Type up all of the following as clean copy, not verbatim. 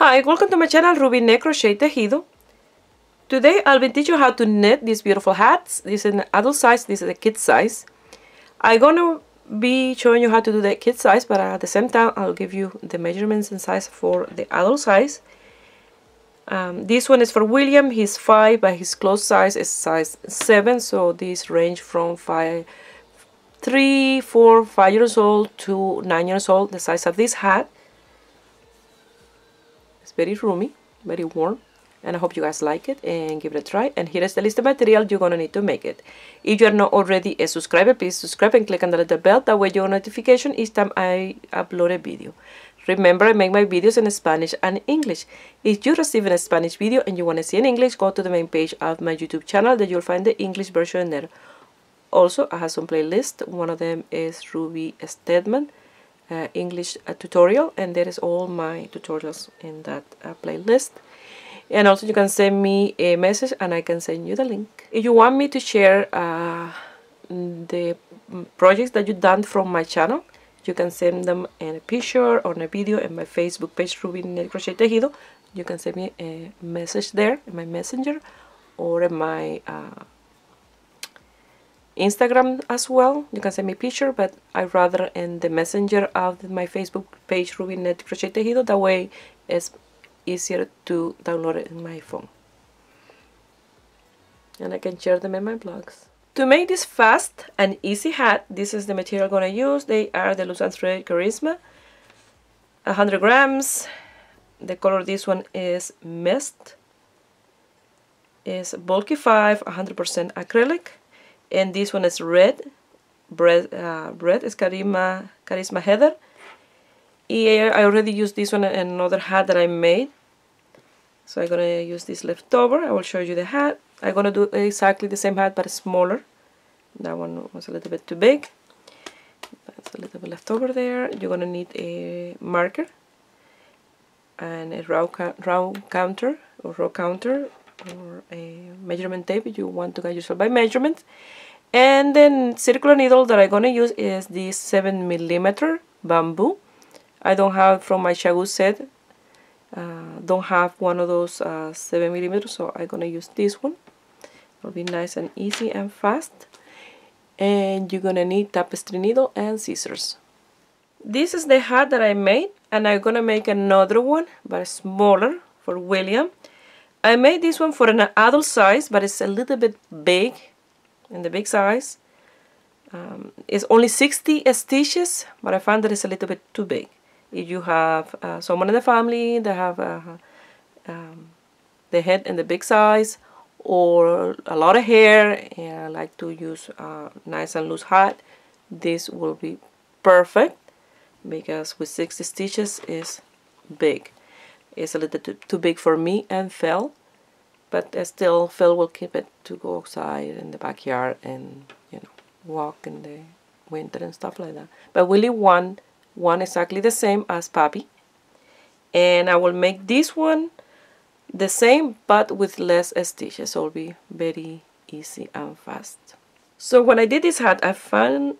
Hi, welcome to my channel Ruby Knit Crochet Tejido. Today I'll be teaching you how to knit these beautiful hats. This is an adult size, this is a kid size. I'm gonna be showing you how to do the kid size, but at the same time I'll give you the measurements and size for the adult size. This one is for William. He's 5, but his clothes size is size 7, so these range from 3, 4, 5 years old to 9 years old. The size of this hat. It's very roomy, very warm, and I hope you guys like it and give it a try. And here is the list of material you're gonna need to make it. If you're not already a subscriber, please subscribe and click on the little bell. That way you get a notification each time I upload a video. Remember, I make my videos in Spanish and English. If you receive a Spanish video and you want to see in English, go to the main page of my YouTube channel that you'll find the English version there. Also, I have some playlists. One of them is Ruby Stedman English tutorial, and there is all my tutorials in that playlist. And also you can send me a message and I can send you the link. If you want me to share the projects that you've done from my channel, you can send them in a picture or in a video in my Facebook page, Ruby Knit Crochet Tejido. You can send me a message there in my messenger or in my Instagram as well. You can send me a picture, but I'd rather in the messenger of my Facebook page, Ruby Knit Crochet Tejido. That way it's easier to download it in my phone. And I can share them in my blogs. To make this fast and easy hat, this is the material I'm going to use. They are the Loose and Thread Charisma, 100 grams. The color of this one is Mist. It's bulky 5, 100% acrylic. And this one is red. Bread is Charisma Heather. I already used this one in another hat that I made. So I'm going to use this leftover. I will show you the hat. I'm going to do exactly the same hat but smaller. That one was a little bit too big. That's a little bit left over there. You're going to need a marker and a row counter or a measurement tape if you want to guide yourself by measurement. And then circular needle that I'm going to use is this 7mm bamboo. I don't have from my Shagu set. Don't have one of those 7mm, so I'm going to use this one. It'll be nice and easy and fast. And you're going to need tapestry needle and scissors. This is the hat that I made, and I'm going to make another one but smaller for William. I made this one for an adult size, but it's a little bit big in the big size. It's only 60 stitches, but I found that it's a little bit too big. If you have someone in the family that have the head in the big size or a lot of hair and I like to use a nice and loose hat, this will be perfect because with 60 stitches is big. It's a little too big for me and Phil, but still Phil will keep it to go outside in the backyard and walk in the winter and stuff like that. But Willie want exactly the same as Papi, and I will make this one the same but with less stitches, so it'll be very easy and fast. So when I did this hat, I found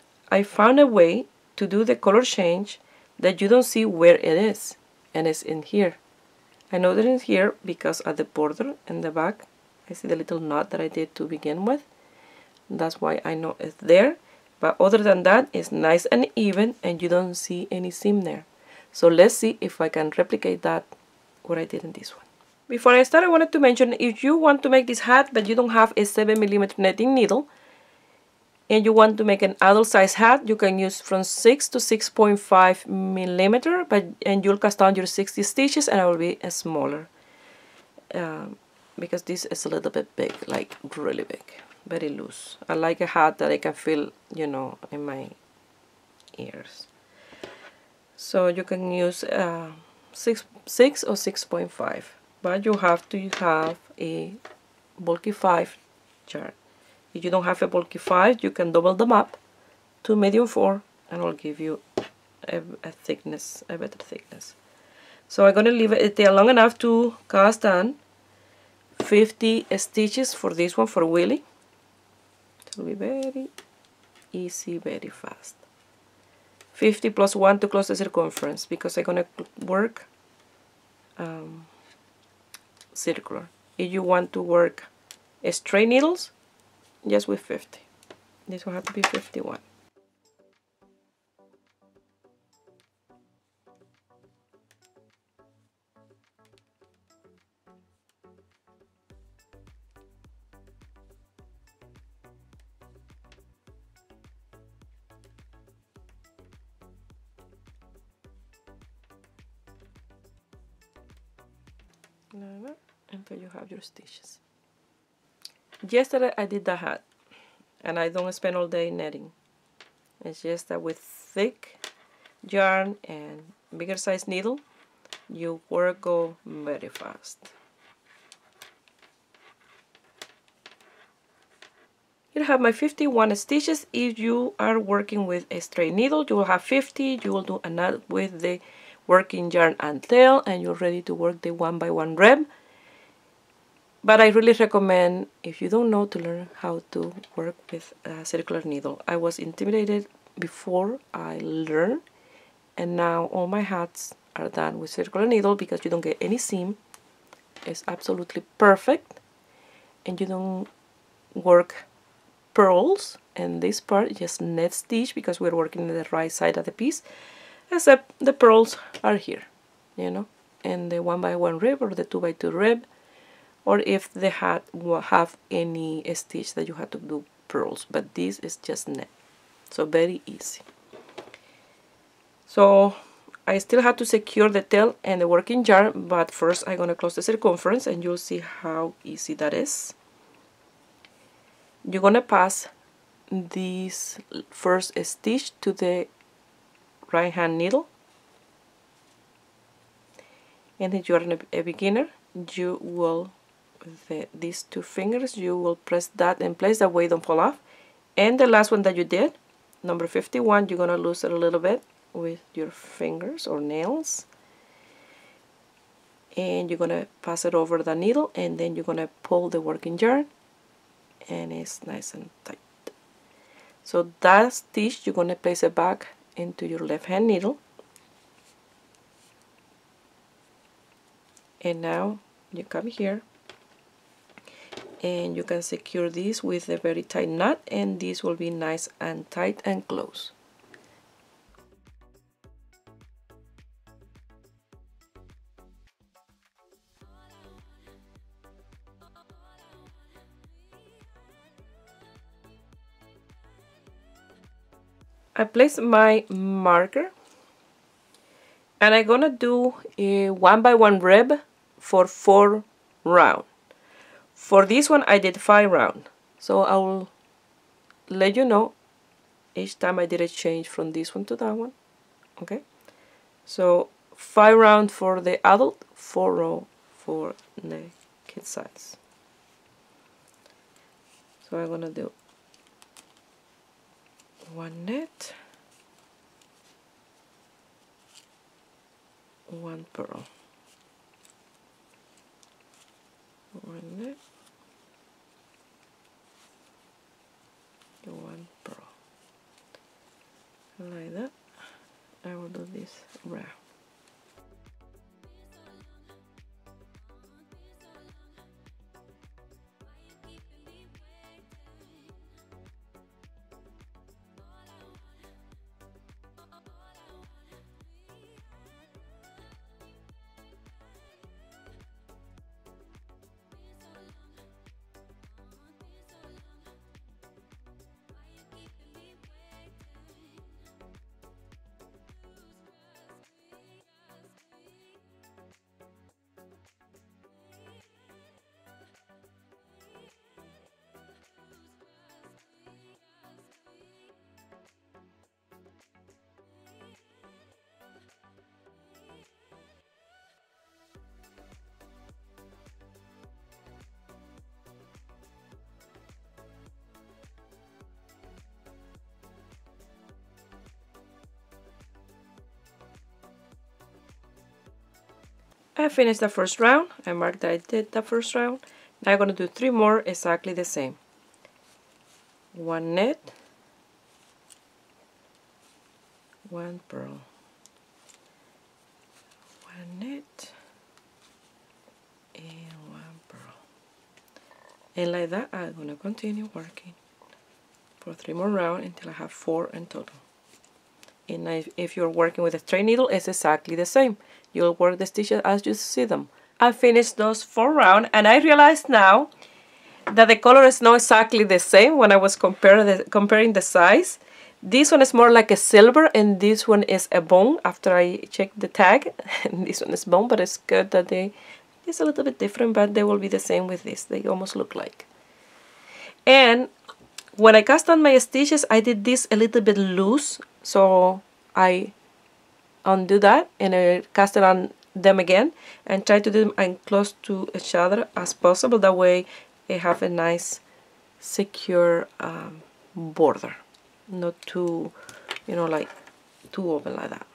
a way to do the color change that you don't see where it is, and it's in here. I know that it's here because at the border in the back I see the little knot that I did to begin with. That's why I know it's there. But other than that, it's nice and even and you don't see any seam there. So let's see if I can replicate that, what I did in this one. Before I start, I wanted to mention, if you want to make this hat but you don't have a 7mm netting needle and you want to make an adult size hat, you can use from 6 to 6.5mm, and you'll cast down your 60 stitches and it will be smaller. Because this is a little bit big, like really big. Very loose. I like a hat that I can feel, in my ears. So you can use 6 or 6.5, but you have to have a bulky 5 yarn. If you don't have a bulky 5, you can double them up to medium 4, and it will give you a better thickness. So I'm going to leave it there long enough to cast on 50 stitches for this one for Willie. It will be very easy, very fast. 50 plus 1 to close the circumference, because I'm going to work circular. If you want to work straight needles, just with 50. This will have to be 51. Until you have your stitches. Yesterday I did the hat, and I don't spend all day netting. It's just that with thick yarn and bigger size needle, your work go very fast. Here I have my 51 stitches. If you are working with a straight needle, you will have 50. You will do a knot with the working yarn and tail, and you're ready to work the 1x1 rib. But I really recommend, if you don't know, to learn how to work with a circular needle. I was intimidated before I learned, and now all my hats are done with circular needle because you don't get any seam. It's absolutely perfect, and you don't work purls, and this part just net stitch because we're working on the right side of the piece, except the purls are here, you know, and the 1x1 rib or the 2x2 rib, or if the hat will have any stitch that you have to do purls, but this is just net, so very easy. So I still have to secure the tail and the working yarn, but first I'm going to close the circumference, and you'll see how easy that is. You're going to pass this first stitch to the right hand needle, and if you are a beginner, you will, with these two fingers, you will press that in place, that way don't fall off. And the last one that you did, number 51, you're going to loosen a little bit with your fingers or nails, and you're going to pass it over the needle, and then you're going to pull the working yarn, and it's nice and tight. So that stitch, you're going to place it back into your left hand needle, and now you come here and you can secure this with a very tight knot, and this will be nice and tight and close. I place my marker, and I'm gonna do a 1x1 rib for 4 rounds. For this one I did 5 rounds, so I will let you know each time I did a change from this one to that one. Okay, so 5 rounds for the adult, 4 rounds for the kid size. So I'm gonna do 1 net, 1 purl, 1 net, 1 purl, like that. I will do this round. I finished the first round. I marked that I did the first round. Now I'm going to do 3 more exactly the same. 1 net, 1 purl, 1 net, And like that I'm gonna continue working for 3 more rounds until I have 4 in total. And if you're working with a straight needle, it's exactly the same. You'll work the stitches as you see them. I finished those 4 rounds, and I realized now that the color is not exactly the same when I was comparing the size. This one is more like a silver, and this one is a bone after I checked the tag. And this one is bone, but it's good that it's a little bit different, but they will be the same with this. They almost look like. And when I cast on my stitches, I did this a little bit loose, so I undo that and I cast it on them again and try to do them as close to each other as possible. That way I have a nice secure border, not too, like too open like that.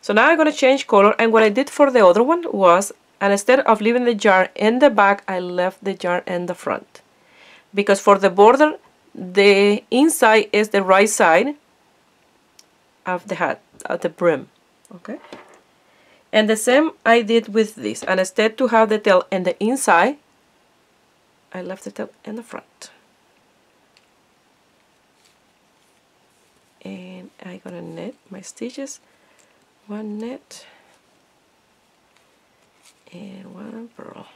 So now I'm going to change color, and what I did for the other one was, and instead of leaving the yarn in the back, I left the yarn in the front. Because for the border, the inside is the right side of the hat, of the brim, okay? And the same I did with this, and instead to have the tail in the inside, I left the tail in the front. And I'm gonna knit my stitches, 1 knit and 1 purl.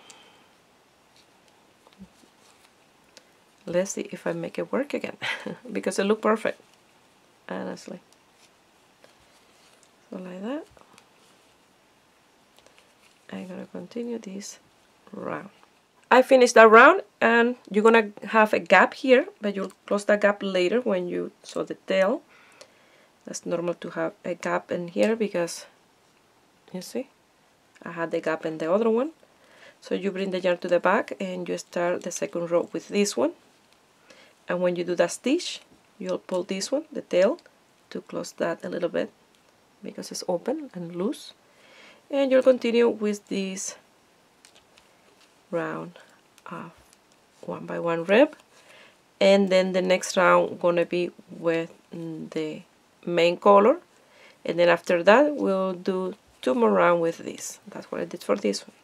Let's see if I make it work again, because it looked perfect, honestly. So like that. I'm gonna continue this round. I finished that round, and you're gonna have a gap here, but you'll close that gap later when you sew the tail. That's normal to have a gap in here because, you see, I had the gap in the other one. So you bring the yarn to the back and you start the second row with this one. And when you do that stitch, you'll pull this one, the tail, to close that a little bit because it's open and loose. And you'll continue with this round of 1 by 1 rib. And then the next round gonna be with the main color. And then after that, we'll do 2 more rounds with this. That's what I did for this one.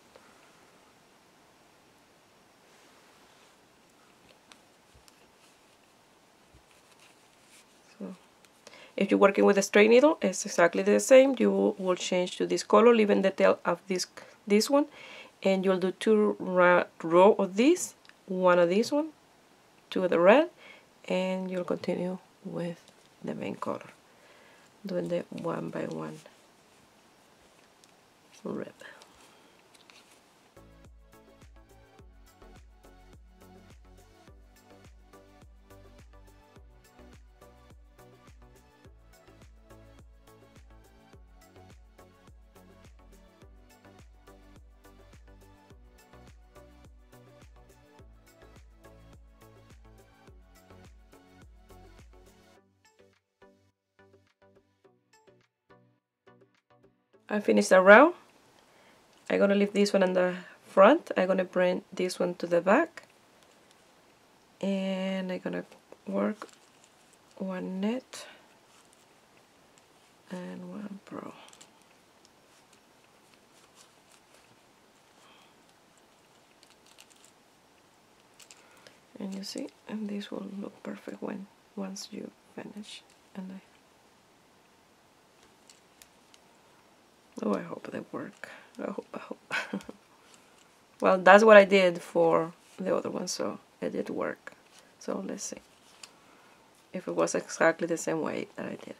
If you're working with a straight needle, it's exactly the same. You will change to this color, leaving the tail of this one, and you'll do 2 rows of this, 1 of this one, 2 of the red, and you'll continue with the main color, doing the 1 by 1 rib. I finished that round. I'm gonna leave this one in the front. I'm gonna bring this one to the back, and I'm gonna work 1 knit and 1 purl. And you see, and this will look perfect once you finish. And I hope they work. I hope. Well, that's what I did for the other one, so it did work. So let's see if it was exactly the same way that I did.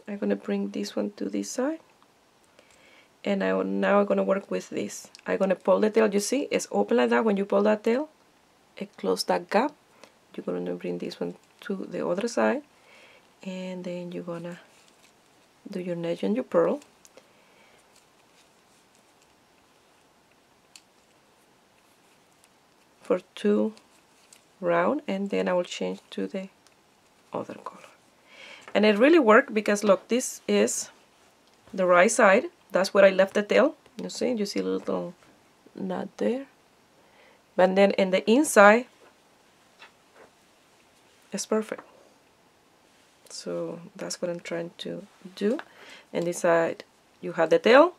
I'm gonna bring this one to this side, and now I'm gonna work with this. I'm gonna pull the tail. You see, it's open like that. When you pull that tail, it closes that gap. You're gonna bring this one to the other side, and then you're gonna do your knit and your purl. For 2 rounds, and then I will change to the other color. And it really worked because look, this is the right side. That's where I left the tail. You see a little knot there. But then in the inside, it's perfect. So that's what I'm trying to do. And this side you have the tail,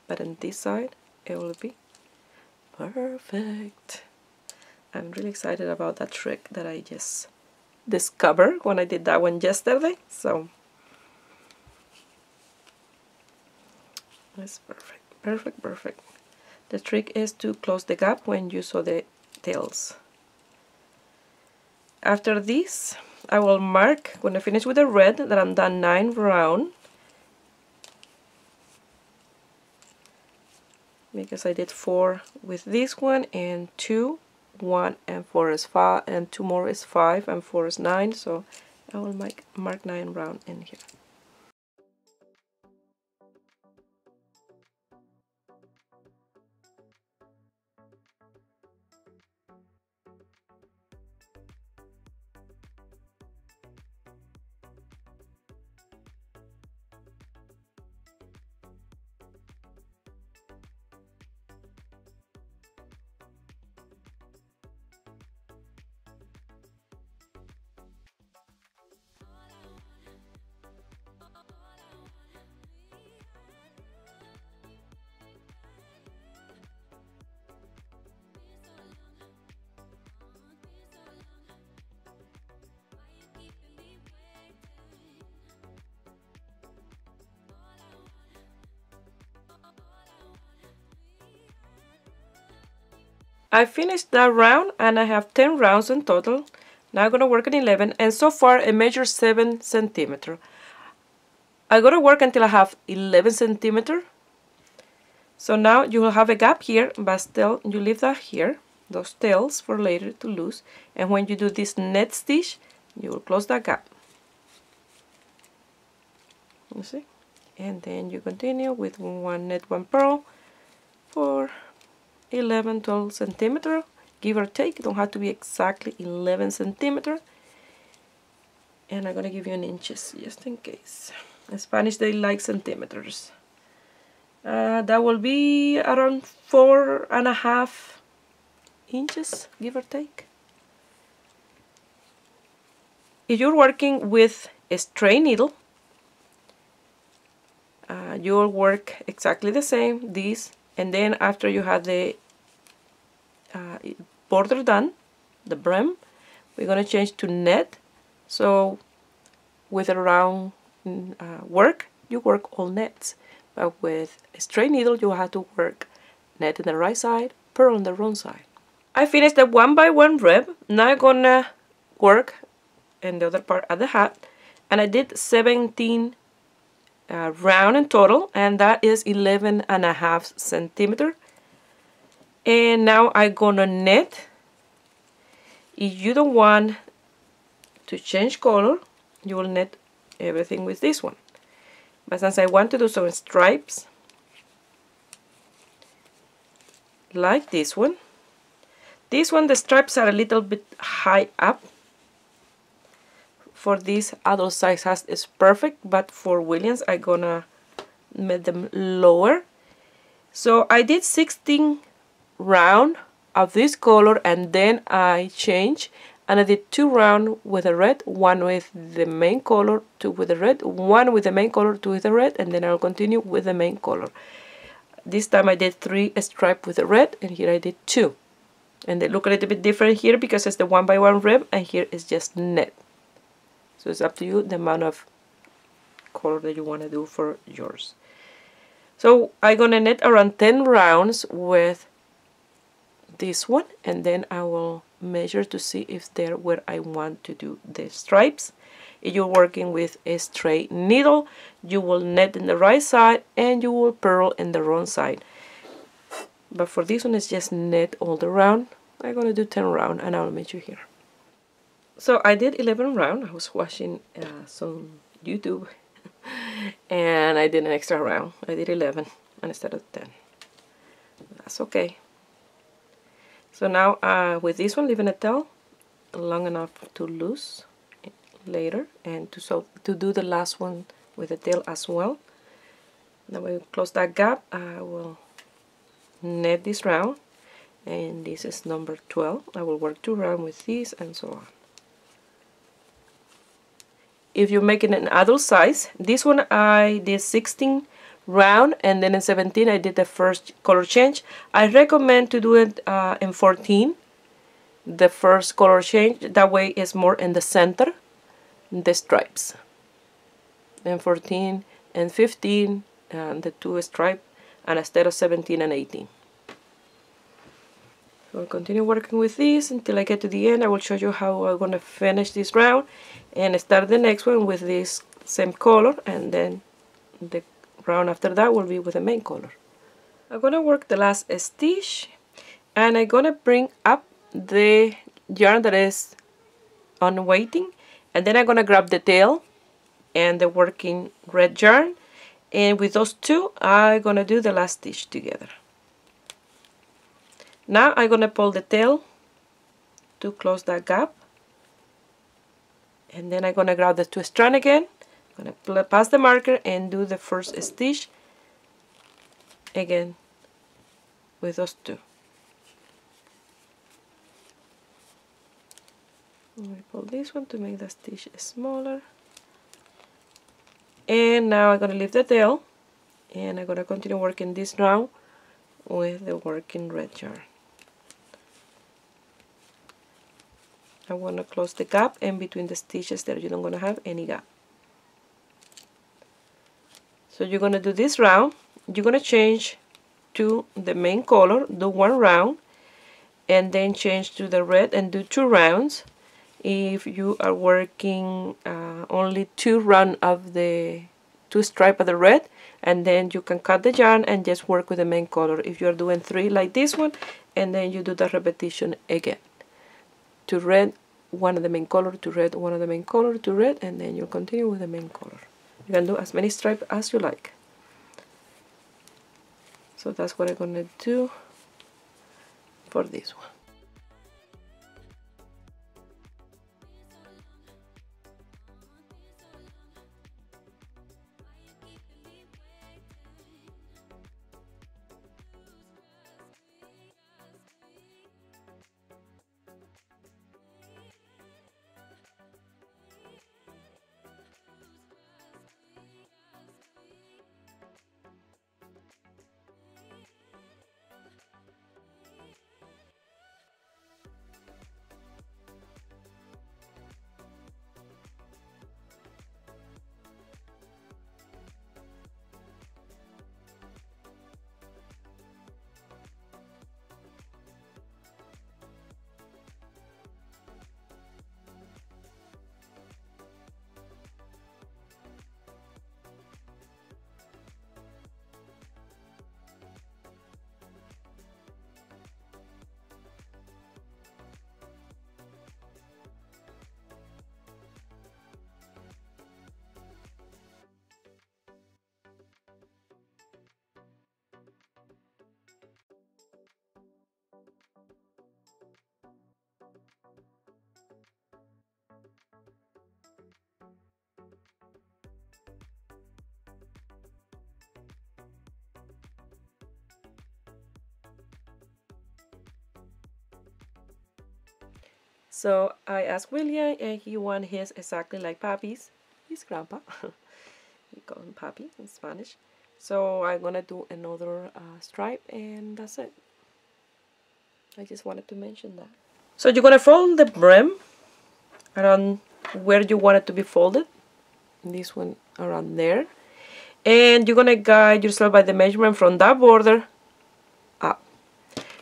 but on this side it will be Perfect. I'm really excited about that trick that I just discovered when I did that one yesterday. So it's perfect, perfect, perfect. The trick is to close the gap when you sew the tails. After this, I will mark, when I finish with the red, that I'm done 9 round, because I did 4 with this one, and 2, 1 and 4 is 5, and 2 more is 5, and 4 is 9, so I will mark 9 round in here. I finished that round and I have 10 rounds in total. Now I'm going to work on 11, and so far I measured 7 centimeters. I'm going to work until I have 11 centimeters. So now you will have a gap here, but still you leave that here, those tails for later to lose. And when you do this net stitch, you will close that gap. You see? And then you continue with 1 net 1 purl for 11, 12 centimeters, give or take. It don't have to be exactly 11 centimeters. And I'm going to give you in inches just in case. In Spanish they like centimeters. That will be around 4.5 inches, give or take. If you're working with a straight needle, you'll work exactly the same, this, and then after you have the border done, the brim, we're going to change to net. So with a round work, you work all nets. But with a straight needle, you have to work net on the right side, purl on the wrong side. I finished the 1 by 1 rib. Now I'm going to work in the other part of the hat. And I did 17 round in total, and that is 11.5 centimeters. And now I'm gonna net. If you don't want to change color, you will net everything with this one. But since I want to do some stripes like this one, the stripes are a little bit high up. For this adult size hat is perfect, but for Williams I'm gonna make them lower. So I did 16 round of this color, and then I changed and I did 2 round with the red, 1 with the main color, 2 with the red, 1 with the main color, 2 with the red, and then I'll continue with the main color. This time I did 3 stripes with the red, and here I did 2. And they look a little bit different here because it's the 1 by 1 rib, and here is just net. So it's up to you the amount of color that you want to do for yours. So I'm gonna net around 10 rounds with this one, and then I will measure to see if they're where I want to do the stripes. If you're working with a straight needle, you will net in the right side and you will purl in the wrong side. But for this one, it's just net all the round. I'm gonna do 10 round, and I'll meet you here. So I did 11 round. I was watching some YouTube and I did an extra round. I did 11 instead of 10. That's okay. So now with this one, leaving a tail long enough to lose later, and to do the last one with the tail as well. Now we close that gap. I will net this round, and this is number 12. I will work 2 rounds with this, and so on. If you're making an adult size, this one I did 16 round, and then in 17 I did the first color change. I recommend to do it in 14, the first color change, that way it's more in the center, the stripes. Then 14 and 15 and the two stripe, and instead of 17 and 18. So I'll continue working with this until I get to the end. I will show you how I'm going to finish this round and start the next one with this same color, and then the round after that will be with the main color. I'm going to work the last stitch, and I'm going to bring up the yarn that is on waiting, and then I'm going to grab the tail and the working red yarn, and with those two I'm going to do the last stitch together. Now I'm going to pull the tail to close that gap, and then I'm going to grab the two strands again. I'm going to pass the marker and do the first stitch again with those two. Let me pull this one to make the stitch smaller. And now I'm going to leave the tail, and I'm going to continue working this round with the working red yarn. I want to close the gap in between the stitches that you don't want to have any gap. So you're going to do this round, you're going to change to the main color, do one round, and then change to the red and do two rounds. If you are working only two rounds of the two stripe of the red, and then you can cut the yarn and just work with the main color. If you are doing three like this one, and then you do the repetition again. To red, one of the main color, to red, one of the main color, to red, and then you continue with the main color. You can do as many stripes as you like. So that's what I'm going to do for this one. So I asked William, and he wants his exactly like Papi's. His grandpa. We call him Papi in Spanish. So I'm gonna do another stripe, and that's it. I just wanted to mention that. So you're gonna fold the brim around where you want it to be folded. This one around there. And you're gonna guide yourself by the measurement from that border up.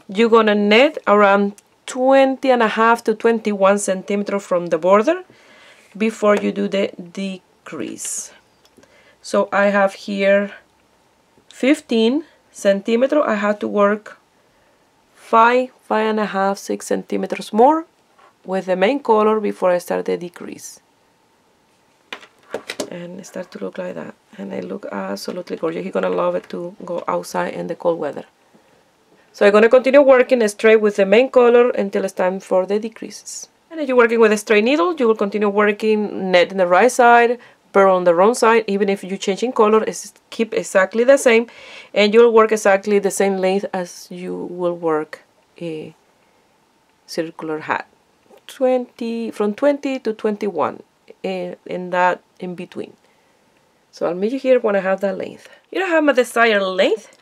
You're gonna knit around 20.5 to 21 centimeters from the border before you do the decrease. So I have here 15 centimeters. I have to work 5.5, 6 centimeters more with the main color before I start the decrease. And it starts to look like that. And it looks absolutely gorgeous. You're gonna love it to go outside in the cold weather. So I'm going to continue working straight with the main color until it's time for the decreases. And if you're working with a straight needle, you will continue working net on the right side, purl on the wrong side. Even if you change in color, it's keep exactly the same, and you'll work exactly the same length as you will work a circular hat. From 20 to 21 in that in between. So I'll meet you here when I have that length. Here I have my desired length,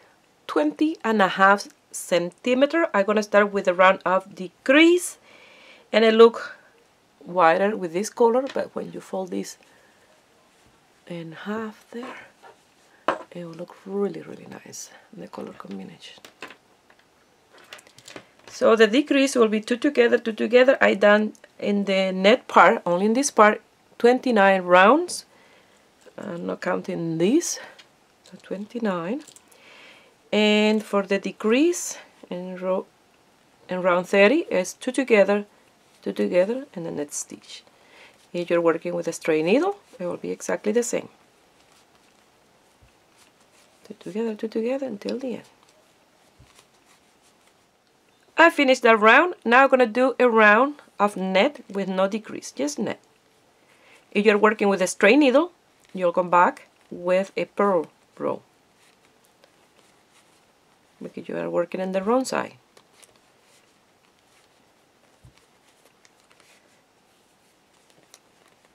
20.5 centimeters. I'm gonna start with a round of decrease, and it look wider with this color, but when you fold this in half there, it will look really, really nice, the color combination. So the decrease will be two together. I done in the net part, only in this part, 29 rounds. I'm not counting this, so 29. And for the decrease in round 30 is two together, and the net stitch. If you're working with a straight needle, it will be exactly the same. Two together until the end. I finished that round. Now I'm going to do a round of net with no decrease, just net. If you're working with a straight needle, you'll come back with a purl row, because you are working in the wrong side.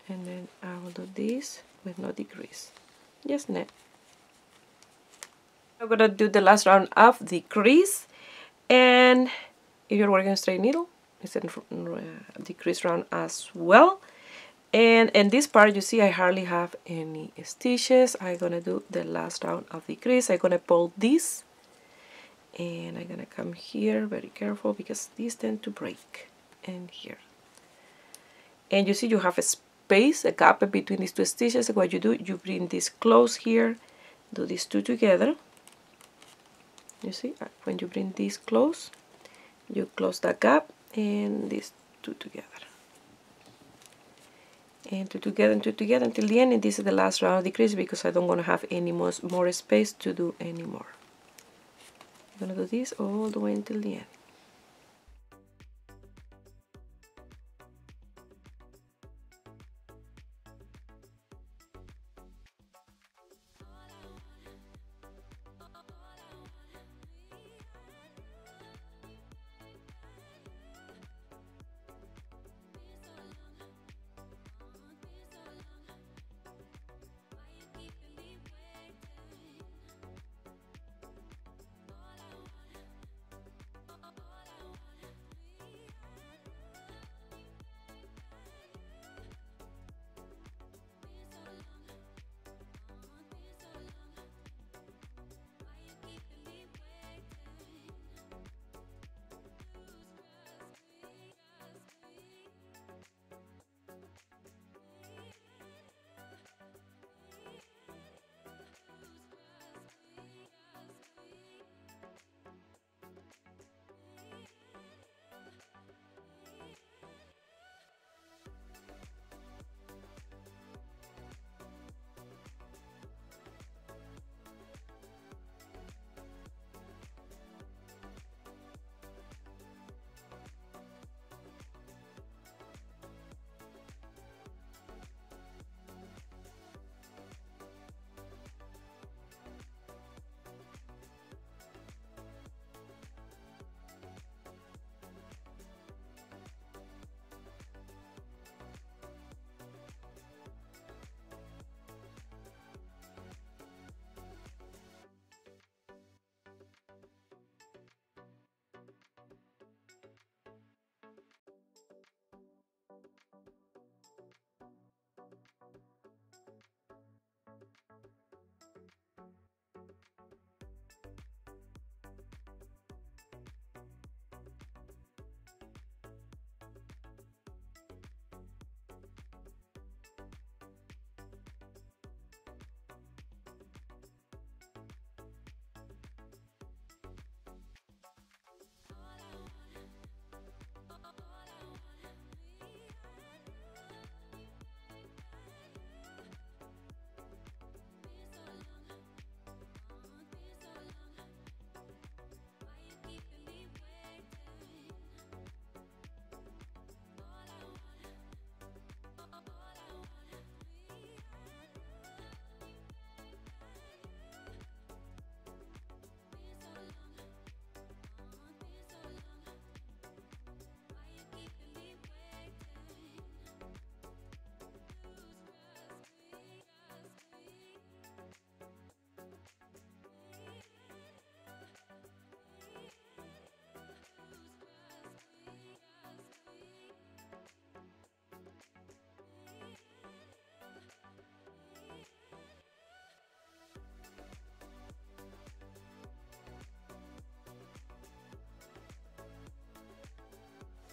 And then I will do this with no decrease, just net. I'm going to do the last round of decrease, and if you're working a straight needle, it's a decrease round as well. And in this part, you see I hardly have any stitches. I'm gonna do the last round of decrease. I'm gonna pull this, and I'm gonna come here, very careful, because these tend to break, and here. And you see you have a space, a gap between these two stitches. What you do, you bring this close here, do these two together. You see, when you bring this close, you close that gap, and these two together. And two together until the end, and this is the last round of decrease, because I don't want to have any more space to do anymore. I'm gonna do this all the way until the end.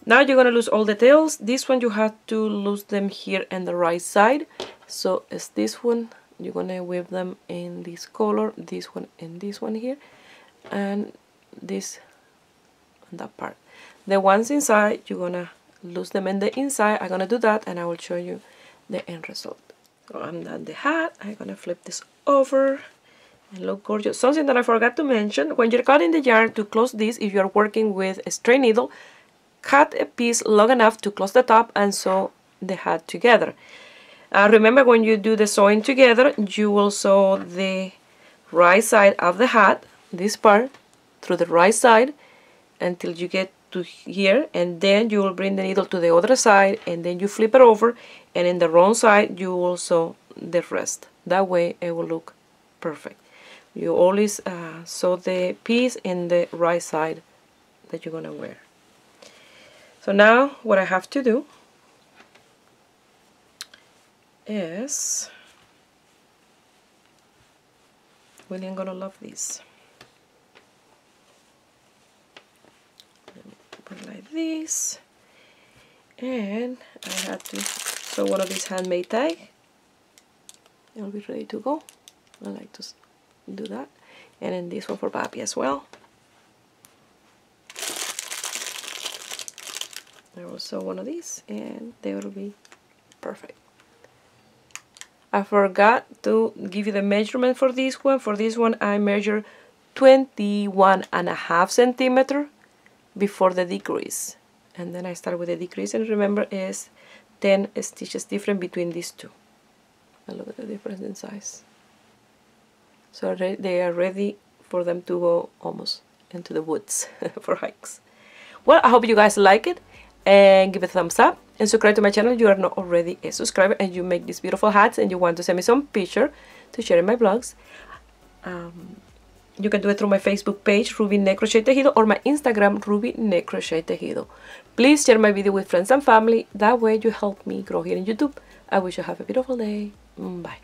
Now you're going to lose all the tails. This one you have to lose them here on the right side. So it's this one. You're going to weave them in this color, this one and this one here, and this on that part. The ones inside, you're going to lose them in the inside. I'm going to do that and I will show you the end result. So I'm done the hat. I'm going to flip this over and look gorgeous. Something that I forgot to mention, when you're cutting the yarn to close this, if you're working with a straight needle, cut a piece long enough to close the top and sew the hat together. Remember, when you do the sewing together, you will sew the right side of the hat, this part, through the right side until you get to here, and then you will bring the needle to the other side and then you flip it over, and in the wrong side you will sew the rest. That way it will look perfect. You always sew the piece in the right side that you're gonna wear. So now what I have to do is, William gonna love this. Let me put it like this, and I have to sew one of these handmade tags. It'll be ready to go. I like to do that, and then this one for Papi as well. I will sew one of these, and they will be perfect. I forgot to give you the measurement for this one. For this one, I measure 21.5 centimeters before the decrease. And then I start with the decrease, and remember, is 10 stitches different between these two. And look at the difference in size. So they are ready for them to go almost into the woods for hikes. Well, I hope you guys like it, and give it a thumbs up. And subscribe to my channel if you are not already a subscriber and you make these beautiful hats and you want to send me some picture to share in my blogs. You can do it through my Facebook page, Ruby Ne Crochet Tejido, or my Instagram, Ruby Ne Crochet Tejido. Please share my video with friends and family. That way you help me grow here in YouTube. I wish you have a beautiful day. Bye.